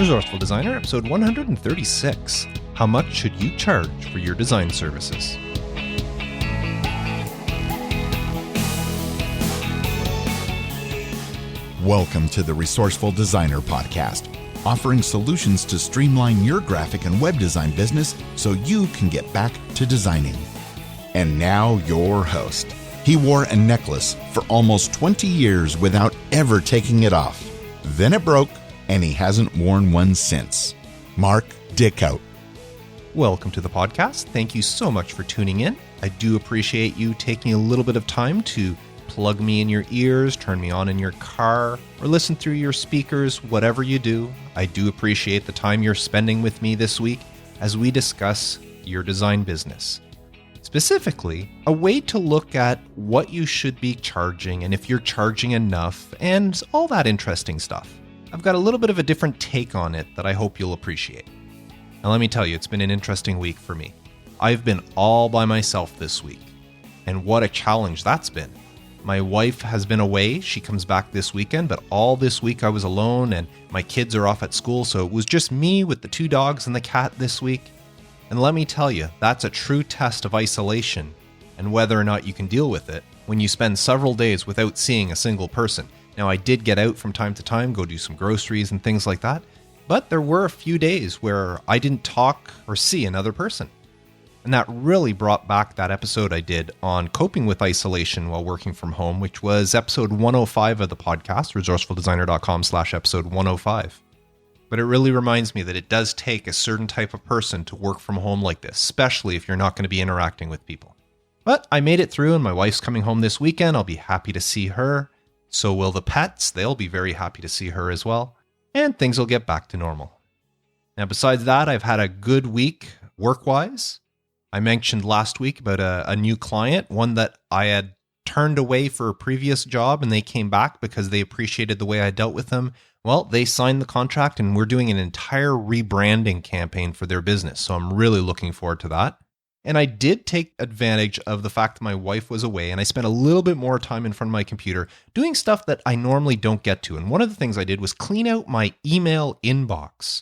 Resourceful Designer, episode 136. How much should you charge for your design services? Welcome to the Resourceful Designer podcast, offering solutions to streamline your graphic and web design business so you can get back to designing. And now your host. He wore a necklace for almost 20 years without ever taking it off. Then it broke, and he hasn't worn one since. Mark Dickout. Welcome to the podcast. Thank you so much for tuning in. I do appreciate you taking a little bit of time to plug me in your ears, turn me on in your car, or listen through your speakers, whatever you do. I do appreciate the time you're spending with me this week as we discuss your design business. Specifically, a way to look at what you should be charging and if you're charging enough and all that interesting stuff. I've got a little bit of a different take on it that I hope you'll appreciate. Now let me tell you, it's been an interesting week for me. I've been all by myself this week, and what a challenge that's been. My wife has been away. She comes back this weekend, but all this week I was alone and my kids are off at school, so it was just me with the 2 dogs and the cat this week. And let me tell you, that's a true test of isolation and whether or not you can deal with it when you spend several days without seeing a single person. Now, I did get out from time to time, go do some groceries and things like that, but there were a few days where I didn't talk or see another person. And that really brought back that episode I did on coping with isolation while working from home, which was episode 105 of the podcast, resourcefuldesigner.com/episode 105. But it really reminds me that it does take a certain type of person to work from home like this, especially if you're not going to be interacting with people. But I made it through, and my wife's coming home this weekend. I'll be happy to see her. So will the pets. They'll be very happy to see her as well. And things will get back to normal. Now, besides that, I've had a good week work-wise. I mentioned last week about a new client, one that I had turned away for a previous job, and they came back because they appreciated the way I dealt with them. Well, they signed the contract, and we're doing an entire rebranding campaign for their business, so I'm really looking forward to that. And I did take advantage of the fact that my wife was away, and I spent a little bit more time in front of my computer doing stuff that I normally don't get to. And one of the things I did was clean out my email inbox.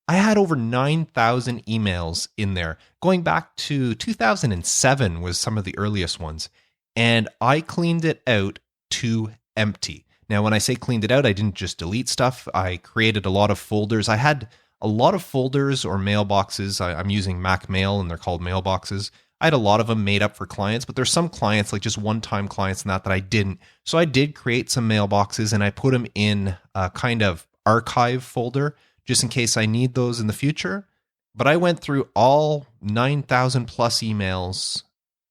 I had over 9,000 emails in there. Going back to 2007 was some of the earliest ones, and I cleaned it out to empty. Now, when I say cleaned it out, I didn't just delete stuff. I created a lot of folders. I had a lot of folders or mailboxes. I'm using Mac Mail, and they're called mailboxes. I had a lot of them made up for clients, but there's some clients, like just one-time clients and that I didn't. So I did create some mailboxes, and I put them in a kind of archive folder just in case I need those in the future. But I went through all 9,000 plus emails,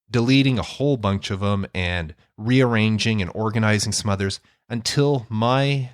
deleting a whole bunch of them and rearranging and organizing some others until my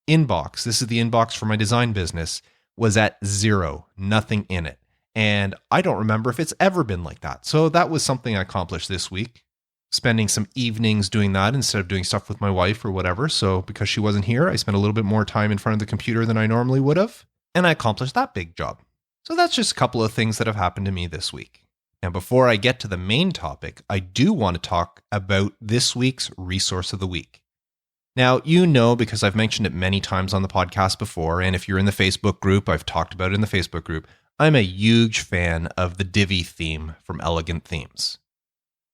inbox, this is the inbox for my design business, was at 0, nothing in it. And I don't remember if it's ever been like that. So that was something I accomplished this week, spending some evenings doing that instead of doing stuff with my wife or whatever. So because she wasn't here, I spent a little bit more time in front of the computer than I normally would have. And I accomplished that big job. So that's just a couple of things that have happened to me this week. Now, before I get to the main topic, I do want to talk about this week's resource of the week. Now, you know, because I've mentioned it many times on the podcast before, and if you're in the Facebook group, I've talked about it in the Facebook group, I'm a huge fan of the Divi theme from Elegant Themes.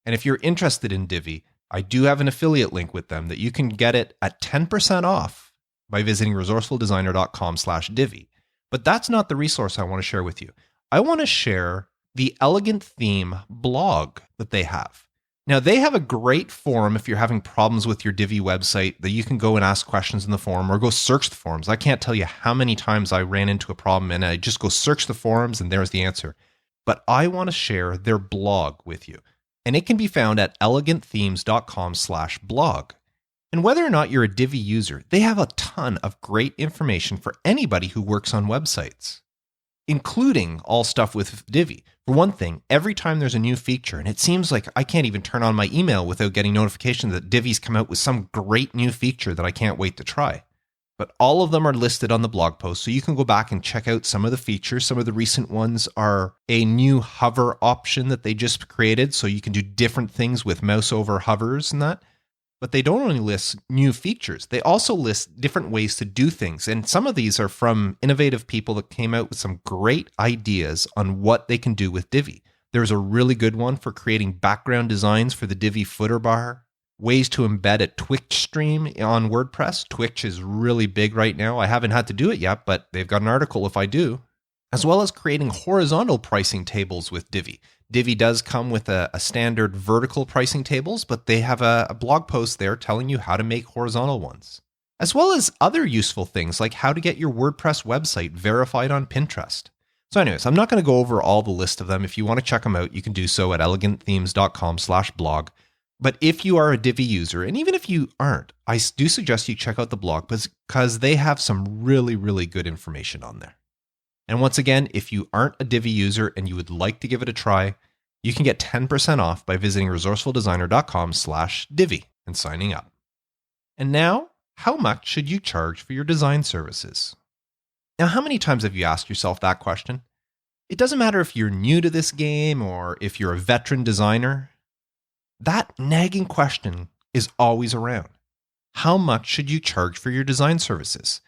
And if you're interested in Divi, I do have an affiliate link with them that you can get it at 10% off by visiting resourcefuldesigner.com/Divi. But that's not the resource I want to share with you. I want to share the Elegant Theme blog that they have. Now, they have a great forum if you're having problems with your Divi website that you can go and ask questions in the forum or go search the forums. I can't tell you how many times I ran into a problem and I just go search the forums and there's the answer. But I want to share their blog with you. And it can be found at elegantthemes.com/blog. And whether or not you're a Divi user, they have a ton of great information for anybody who works on websites, including all stuff with Divi. For one thing, every time there's a new feature, and it seems like I can't even turn on my email without getting notification that Divi's come out with some great new feature that I can't wait to try. But all of them are listed on the blog post, so you can go back and check out some of the features. Some of the recent ones are a new hover option that they just created, so you can do different things with mouse over hovers and that. But they don't only list new features, they also list different ways to do things. And some of these are from innovative people that came out with some great ideas on what they can do with Divi. There's a really good one for creating background designs for the Divi footer bar, ways to embed a Twitch stream on WordPress. Twitch is really big right now. I haven't had to do it yet, but they've got an article if I do, as well as creating horizontal pricing tables with Divi. Divi does come with a standard vertical pricing tables, but they have a blog post there telling you how to make horizontal ones, as well as other useful things like how to get your WordPress website verified on Pinterest. So anyways, I'm not going to go over all the list of them. If you want to check them out, you can do so at elegantthemes.com/blog. But if you are a Divi user, and even if you aren't, I do suggest you check out the blog because they have some really, really good information on there. And once again, if you aren't a Divi user and you would like to give it a try, you can get 10% off by visiting resourcefuldesigner.com/Divi and signing up. And now, how much should you charge for your design services? Now, how many times have you asked yourself that question? It doesn't matter if you're new to this game or if you're a veteran designer. That nagging question is always around. How much should you charge for your design services?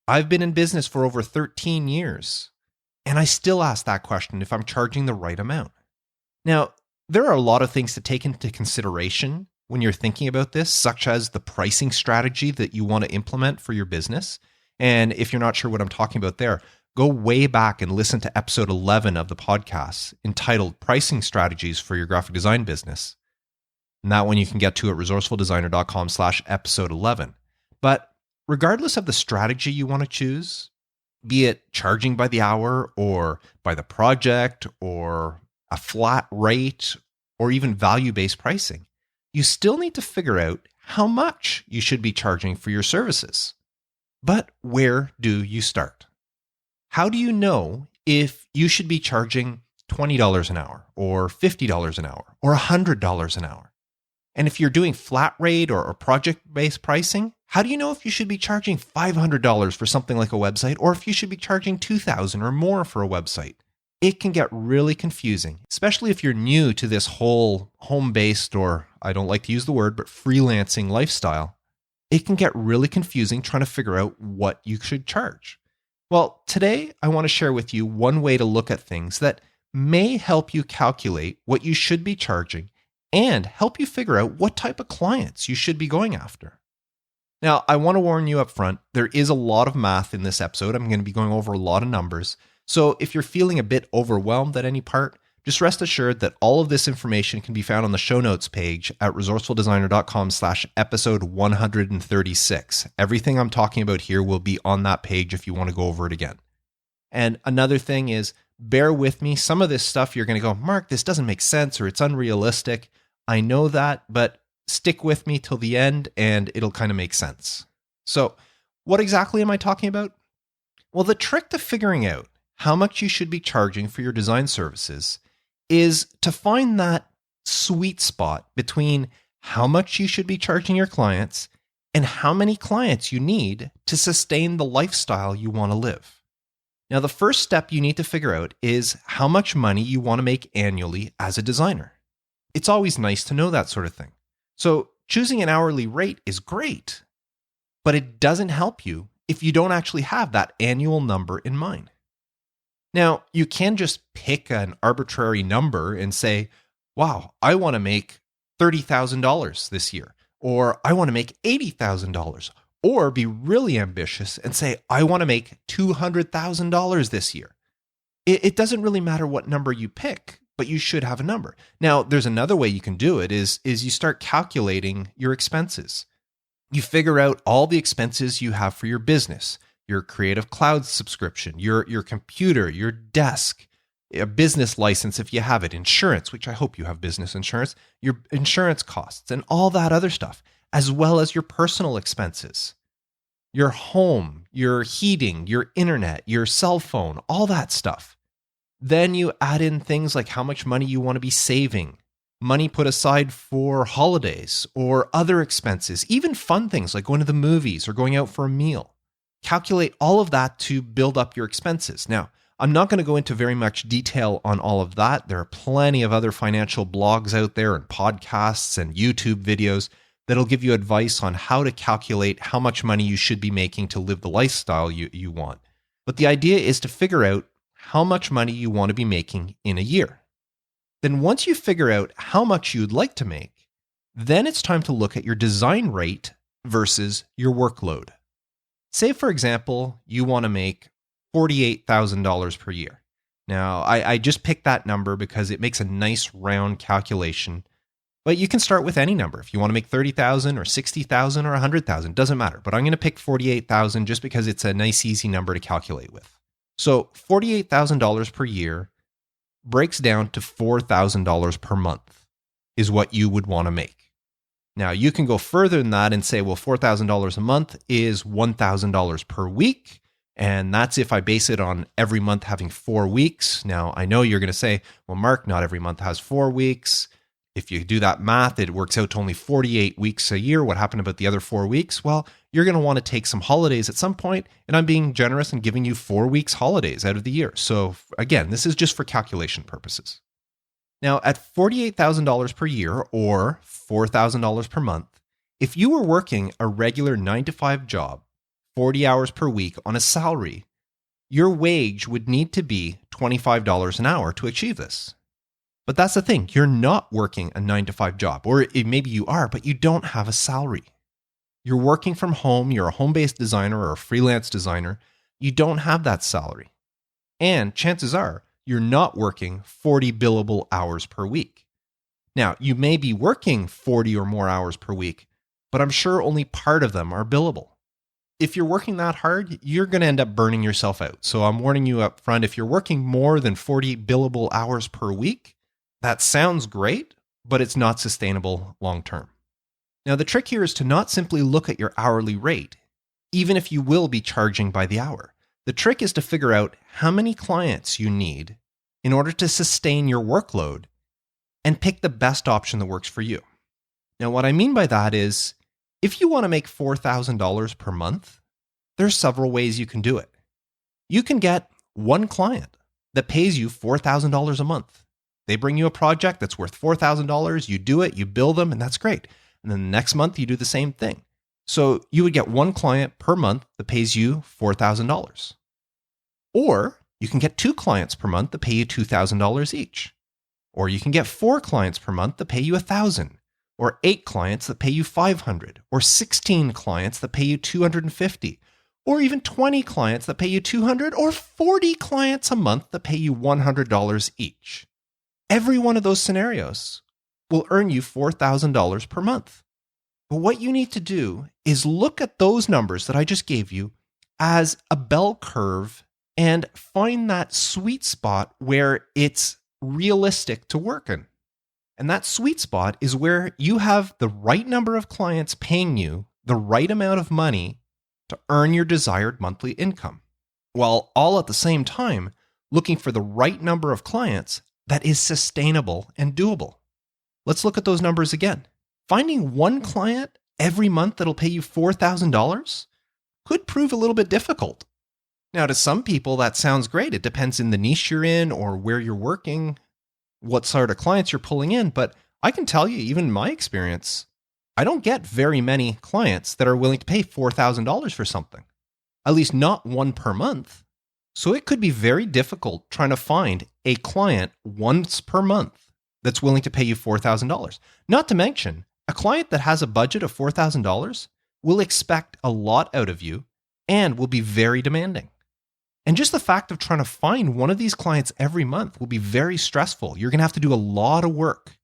I've been in business for over 13 years, and I still ask that question if I'm charging the right amount. Now, there are a lot of things to take into consideration when you're thinking about this, such as the pricing strategy that you want to implement for your business. And if you're not sure what I'm talking about there, go way back and listen to episode 11 of the podcast entitled Pricing Strategies for Your Graphic Design Business. And that one you can get to at resourcefuldesigner.com/episode 11. But regardless of the strategy you want to choose, be it charging by the hour or by the project or a flat rate or even value-based pricing, you still need to figure out how much you should be charging for your services. But where do you start? How do you know if you should be charging $20 an hour or $50 an hour or $100 an hour? And if you're doing flat rate or project-based pricing, how do you know if you should be charging $500 for something like a website or if you should be charging $2,000 or more for a website? It can get really confusing, especially if you're new to this whole home-based, or I don't like to use the word, but freelancing lifestyle. It can get really confusing trying to figure out what you should charge. Well, today I want to share with you one way to look at things that may help you calculate what you should be charging and help you figure out what type of clients you should be going after. Now, I want to warn you up front, there is a lot of math in this episode. I'm going to be going over a lot of numbers. So if you're feeling a bit overwhelmed at any part, just rest assured that all of this information can be found on the show notes page at resourcefuldesigner.com/episode 136. Everything I'm talking about here will be on that page if you want to go over it again. And another thing is, bear with me. Some of this stuff you're going to go, Mark, this doesn't make sense or it's unrealistic. I know that, but stick with me till the end and it'll kind of make sense. So what exactly am I talking about? Well, the trick to figuring out how much you should be charging for your design services is to find that sweet spot between how much you should be charging your clients and how many clients you need to sustain the lifestyle you want to live. Now, the first step you need to figure out is how much money you want to make annually as a designer. It's always nice to know that sort of thing. So choosing an hourly rate is great, but it doesn't help you if you don't actually have that annual number in mind. Now, you can just pick an arbitrary number and say, wow, I want to make $30,000 this year, or I want to make $80,000, or be really ambitious and say, I want to make $200,000 this year. It doesn't really matter what number you pick, but you should have a number. Now, there's another way you can do it is you start calculating your expenses. You figure out all the expenses you have for your business, your Creative Cloud subscription, your computer, your desk, a business license if you have it, insurance, which I hope you have business insurance, your insurance costs, and all that other stuff, as well as your personal expenses, your home, your heating, your internet, your cell phone, all that stuff. Then you add in things like how much money you want to be saving, money put aside for holidays or other expenses, even fun things like going to the movies or going out for a meal. Calculate all of that to build up your expenses. Now, I'm not going to go into very much detail on all of that. There are plenty of other financial blogs out there and podcasts and YouTube videos. that'll give you advice on how to calculate how much money you should be making to live the lifestyle you want. But the idea is to figure out how much money you want to be making in a year. Then once you figure out how much you'd like to make, then it's time to look at your design rate versus your workload. Say, for example, you want to make $48,000 per year. Now, I just picked that number because it makes a nice round calculation, but you can start with any number. If you want to make 30,000 or 60,000 or 100,000, doesn't matter. But I'm going to pick 48,000 just because it's a nice, easy number to calculate with. So $48,000 per year breaks down to $4,000 per month is what you would want to make. Now, you can go further than that and say, well, $4,000 a month is $1,000 per week. And that's if I base it on every month having 4 weeks. Now, I know you're going to say, well, Mark, not every month has 4 weeks. If you do that math, it works out to only 48 weeks a year. What happened about the other 4 weeks? Well, you're going to want to take some holidays at some point, and I'm being generous and giving you 4 weeks holidays out of the year. So again, this is just for calculation purposes. Now, at $48,000 per year or $4,000 per month, if you were working a regular 9-to-5 job, 40 hours per week on a salary, your wage would need to be $25 an hour to achieve this. But that's the thing, you're not working a 9-to-5 job, or maybe you are, but you don't have a salary. You're working from home, you're a home-based designer or a freelance designer, you don't have that salary. And chances are, you're not working 40 billable hours per week. Now, you may be working 40 or more hours per week, but I'm sure only part of them are billable. If you're working that hard, you're going to end up burning yourself out. So I'm warning you up front, if you're working more than 40 billable hours per week, that sounds great, but it's not sustainable long term. Now, the trick here is to not simply look at your hourly rate, even if you will be charging by the hour. The trick is to figure out how many clients you need in order to sustain your workload and pick the best option that works for you. Now, what I mean by that is, if you want to make $4,000 per month, there's several ways you can do it. You can get one client that pays you $4,000 a month. They bring you a project that's worth $4,000, you do it, you bill them, and that's great. And then the next month, you do the same thing. So you would get one client per month that pays you $4,000. Or you can get 2 clients per month that pay you $2,000 each. Or you can get 4 clients per month that pay you $1,000. Or 8 clients that pay you $500. Or 16 clients that pay you $250. Or even 20 clients that pay you $200. Or 40 clients a month that pay you $100 each. Every one of those scenarios will earn you $4,000 per month. But what you need to do is look at those numbers that I just gave you as a bell curve and find that sweet spot where it's realistic to work in. And that sweet spot is where you have the right number of clients paying you the right amount of money to earn your desired monthly income, while all at the same time looking for the right number of clients that is sustainable and doable. Let's look at those numbers again. Finding one client every month that'll pay you $4,000 could prove a little bit difficult. Now, to some people, that sounds great. It depends in the niche you're in or where you're working, what sort of clients you're pulling in. But I can tell you, even in my experience, I don't get very many clients that are willing to pay $4,000 for something, at least not one per month. So it could be very difficult trying to find a client once per month that's willing to pay you $4,000. Not to mention, a client that has a budget of $4,000 will expect a lot out of you and will be very demanding. And just the fact of trying to find one of these clients every month will be very stressful. You're going to have to do a lot of work,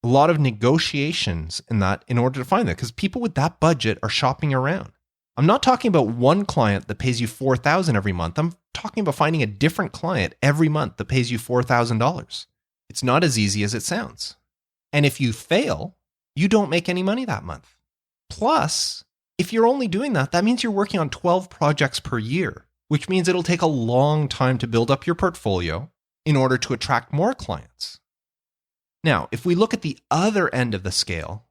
a lot of negotiations in order to find that, because people with that budget are shopping around. I'm not talking about one client that pays you $4,000 every month. I'm talking about finding a different client every month that pays you $4,000. It's not as easy as it sounds. And if you fail, you don't make any money that month. Plus, if you're only doing that, that means you're working on 12 projects per year, which means it'll take a long time to build up your portfolio in order to attract more clients. Now, if we look at the other end of the scale,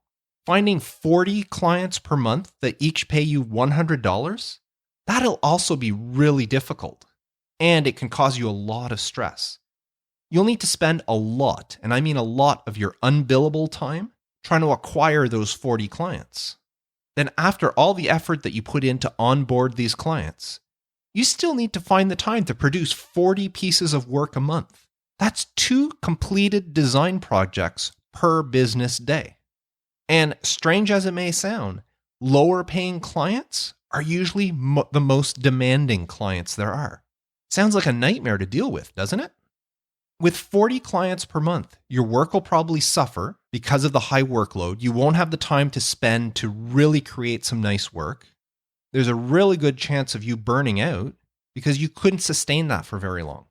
finding 40 clients per month that each pay you $100, that'll also be really difficult. And it can cause you a lot of stress. You'll need to spend a lot, and I mean a lot, of your unbillable time trying to acquire those 40 clients. Then after all the effort that you put in to onboard these clients, you still need to find the time to produce 40 pieces of work a month. That's 2 completed design projects per business day. And strange as it may sound, lower paying clients are usually the most demanding clients there are. Sounds like a nightmare to deal with, doesn't it? With 40 clients per month, your work will probably suffer because of the high workload. You won't have the time to spend to really create some nice work. There's a really good chance of you burning out because you couldn't sustain that for very long.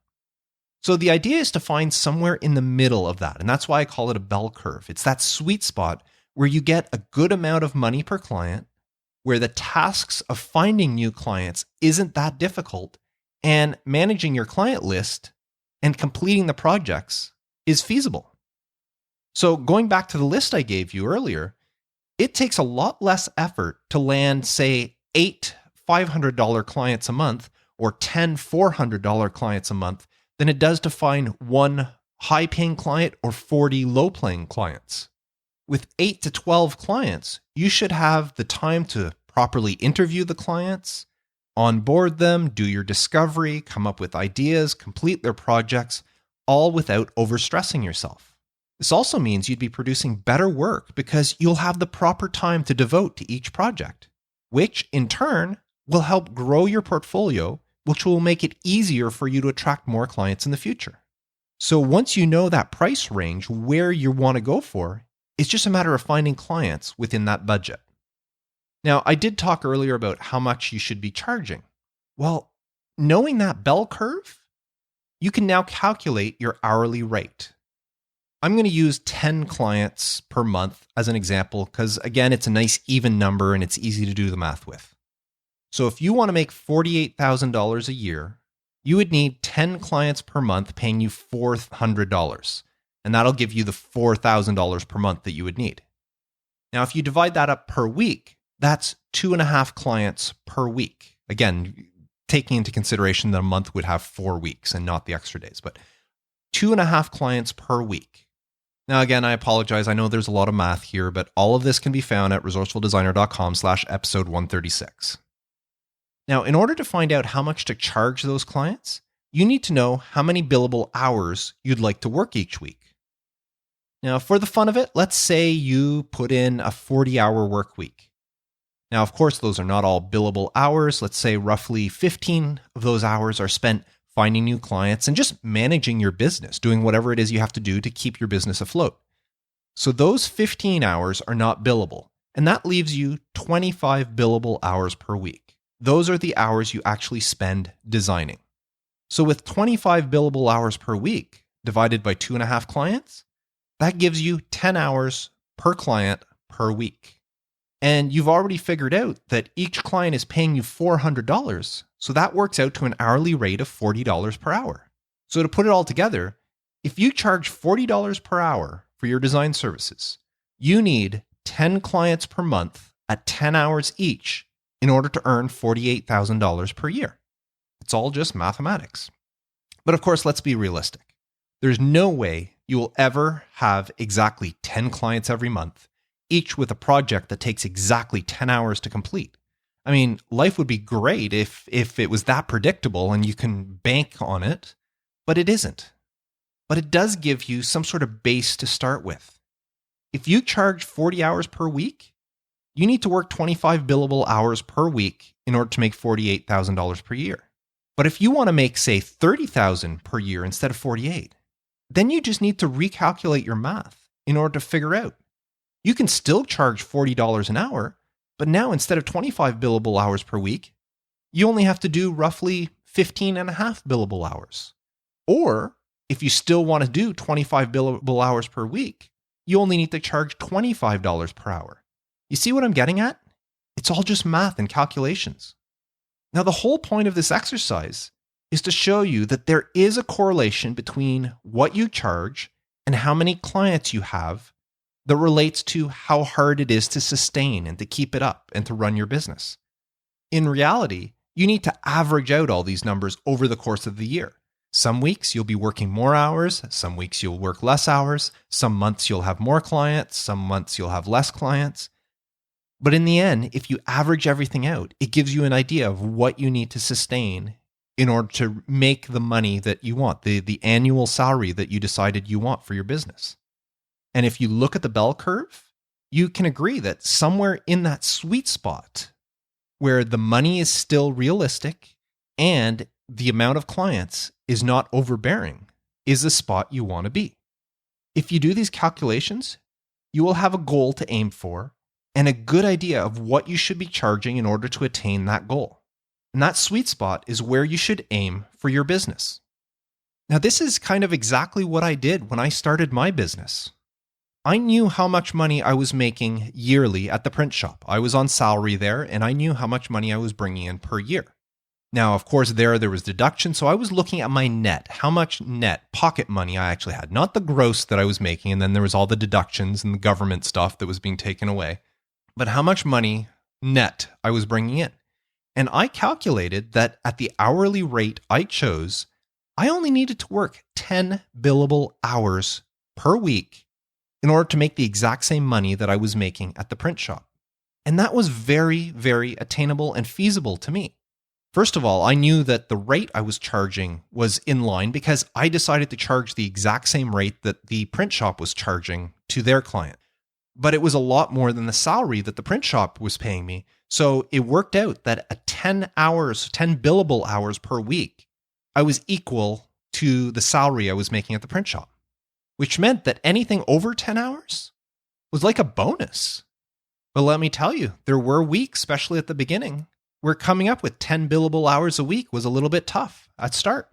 So the idea is to find somewhere in the middle of that. And that's why I call it a bell curve. It's that sweet spot where you get a good amount of money per client, where the tasks of finding new clients isn't that difficult, and managing your client list and completing the projects is feasible. So going back to the list I gave you earlier, it takes a lot less effort to land, say, 8 $500 clients a month or 10 $400 clients a month than it does to find 1 high-paying client or 40 low-paying clients. With 8 to 12 clients, you should have the time to properly interview the clients, onboard them, do your discovery, come up with ideas, complete their projects, all without overstressing yourself. This also means you'd be producing better work because you'll have the proper time to devote to each project, which in turn will help grow your portfolio, which will make it easier for you to attract more clients in the future. So once you know that price range, where you want to go for, it's just a matter of finding clients within that budget. Now, I did talk earlier about how much you should be charging. Well, knowing that bell curve, you can now calculate your hourly rate. I'm going to use 10 clients per month as an example because, again, it's a nice even number and it's easy to do the math with. So if you want to make $48,000 a year, you would need 10 clients per month paying you $400, and that'll give you the $4,000 per month that you would need. Now, if you divide that up per week, that's 2.5 clients per week. Again, taking into consideration that a month would have 4 weeks and not the extra days, but 2.5 clients per week. Now, again, I apologize. I know there's a lot of math here, but all of this can be found at resourcefuldesigner.com/episode 136. Now, in order to find out how much to charge those clients, you need to know how many billable hours you'd like to work each week. Now, for the fun of it, let's say you put in a 40-hour work week. Now, of course, those are not all billable hours. Let's say roughly 15 of those hours are spent finding new clients and just managing your business, doing whatever it is you have to do to keep your business afloat. So those 15 hours are not billable, and that leaves you 25 billable hours per week. Those are the hours you actually spend designing. So with 25 billable hours per week divided by 2.5 clients, that gives you 10 hours per client per week. And you've already figured out that each client is paying you $400, so that works out to an hourly rate of $40 per hour. So to put it all together, if you charge $40 per hour for your design services, you need 10 clients per month at 10 hours each in order to earn $48,000 per year. It's all just mathematics. But of course, let's be realistic. There's no way you will ever have exactly 10 clients every month, each with a project that takes exactly 10 hours to complete. I mean, life would be great if it was that predictable and you can bank on it, but it isn't. But it does give you some sort of base to start with. If you charge 40 hours per week, you need to work 25 billable hours per week in order to make $48,000 per year. But if you want to make, say, $30,000 per year instead of 48, then you just need to recalculate your math in order to figure out. You can still charge $40 an hour, but now instead of 25 billable hours per week, you only have to do roughly 15.5 billable hours. Or if you still want to do 25 billable hours per week, you only need to charge $25 per hour. You see what I'm getting at? It's all just math and calculations. Now, the whole point of this exercise is to show you that there is a correlation between what you charge and how many clients you have that relates to how hard it is to sustain and to keep it up and to run your business. In reality, you need to average out all these numbers over the course of the year. Some weeks you'll be working more hours, some weeks you'll work less hours, some months you'll have more clients, some months you'll have less clients. But in the end, if you average everything out, it gives you an idea of what you need to sustain in order to make the money that you want, the annual salary that you decided you want for your business. And if you look at the bell curve, you can agree that somewhere in that sweet spot where the money is still realistic and the amount of clients is not overbearing is the spot you want to be. If you do these calculations, you will have a goal to aim for and a good idea of what you should be charging in order to attain that goal. And that sweet spot is where you should aim for your business. Now, this is kind of exactly what I did when I started my business. I knew how much money I was making yearly at the print shop. I was on salary there, and I knew how much money I was bringing in per year. Now, of course, there was deduction, so I was looking at my net, how much net pocket money I actually had, not the gross that I was making, and then there was all the deductions and the government stuff that was being taken away, but how much money net I was bringing in. And I calculated that at the hourly rate I chose, I only needed to work 10 billable hours per week in order to make the exact same money that I was making at the print shop. And that was very, very attainable and feasible to me. First of all, I knew that the rate I was charging was in line because I decided to charge the exact same rate that the print shop was charging to their client. But it was a lot more than the salary that the print shop was paying me. So it worked out that at 10 billable hours per week, I was equal to the salary I was making at the print shop, which meant that anything over 10 hours was like a bonus. But let me tell you, there were weeks, especially at the beginning, where coming up with 10 billable hours a week was a little bit tough at start.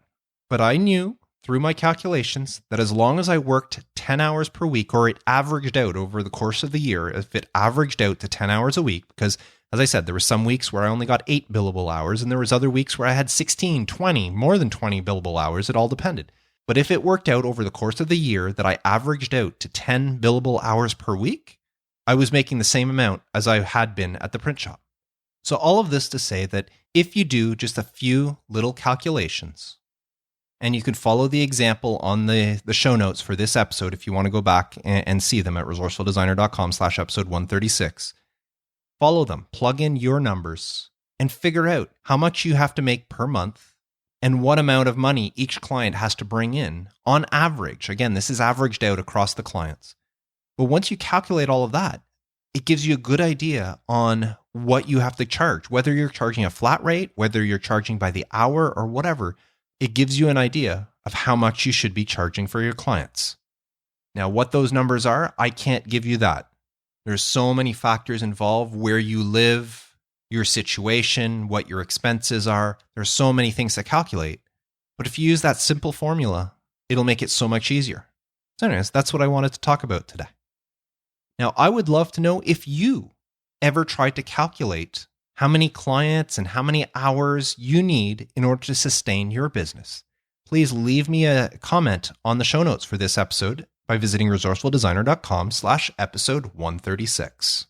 But I knew through my calculations that as long as I worked 10 hours per week, or it averaged out over the course of the year, if it averaged out to 10 hours a week, because as I said, there were some weeks where I only got 8 billable hours, and there was other weeks where I had 16, 20, more than 20 billable hours. It all depended. But if it worked out over the course of the year that I averaged out to 10 billable hours per week, I was making the same amount as I had been at the print shop. So all of this to say that if you do just a few little calculations, and you can follow the example on the show notes for this episode if you want to go back and see them at resourcefuldesigner.com/episode 136. Follow them, plug in your numbers, and figure out how much you have to make per month and what amount of money each client has to bring in on average. Again, this is averaged out across the clients. But once you calculate all of that, it gives you a good idea on what you have to charge, whether you're charging a flat rate, whether you're charging by the hour or whatever. It gives you an idea of how much you should be charging for your clients. Now, what those numbers are, I can't give you that. There's so many factors involved, where you live, your situation, what your expenses are. There's so many things to calculate. But if you use that simple formula, it'll make it so much easier. So anyways, that's what I wanted to talk about today. Now, I would love to know if you ever tried to calculate how many clients and how many hours you need in order to sustain your business. Please leave me a comment on the show notes for this episode by visiting resourcefuldesigner.com/episode 136.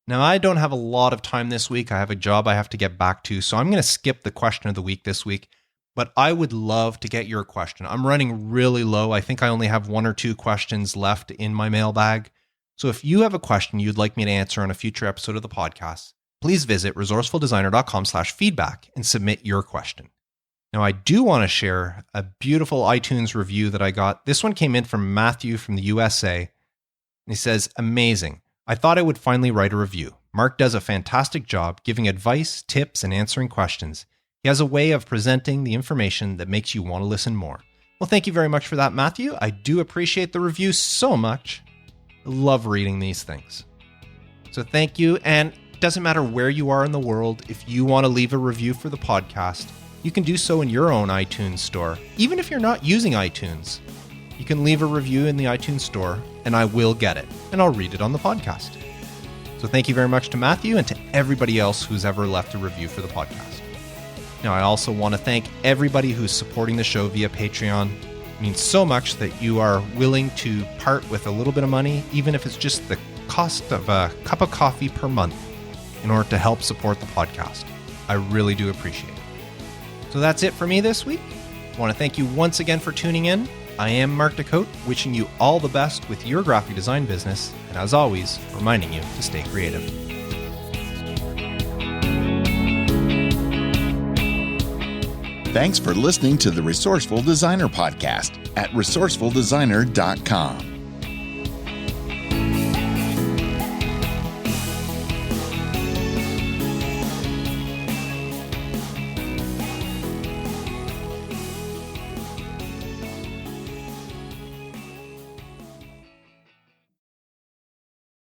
Now, I don't have a lot of time this week. I have a job I have to get back to, so I'm going to skip the question of the week this week, but I would love to get your question. I'm running really low. I think I only have 1 or 2 questions left in my mailbag. So if you have a question you'd like me to answer on a future episode of the podcast, please visit resourcefuldesigner.com/feedback and submit your question. Now, I do want to share a beautiful iTunes review that I got. This one came in from Matthew from the USA. And he says, "Amazing. I thought I would finally write a review. Mark does a fantastic job giving advice, tips, and answering questions. He has a way of presenting the information that makes you want to listen more." Well, thank you very much for that, Matthew. I do appreciate the review so much. I love reading these things. So thank you. And it doesn't matter where you are in the world, if you want to leave a review for the podcast, you can do so in your own iTunes store. Even if you're not using iTunes, you can leave a review in the iTunes store and I will get it and I'll read it on the podcast. So thank you very much to Matthew and to everybody else who's ever left a review for the podcast. Now, I also want to thank everybody who's supporting the show via Patreon. It means so much that you are willing to part with a little bit of money, even if it's just the cost of a cup of coffee per month, in order to help support the podcast. I really do appreciate it. So that's it for me this week. I want to thank you once again for tuning in. I am Mark Decote, wishing you all the best with your graphic design business, and as always, reminding you to stay creative. Thanks for listening to the Resourceful Designer Podcast at resourcefuldesigner.com.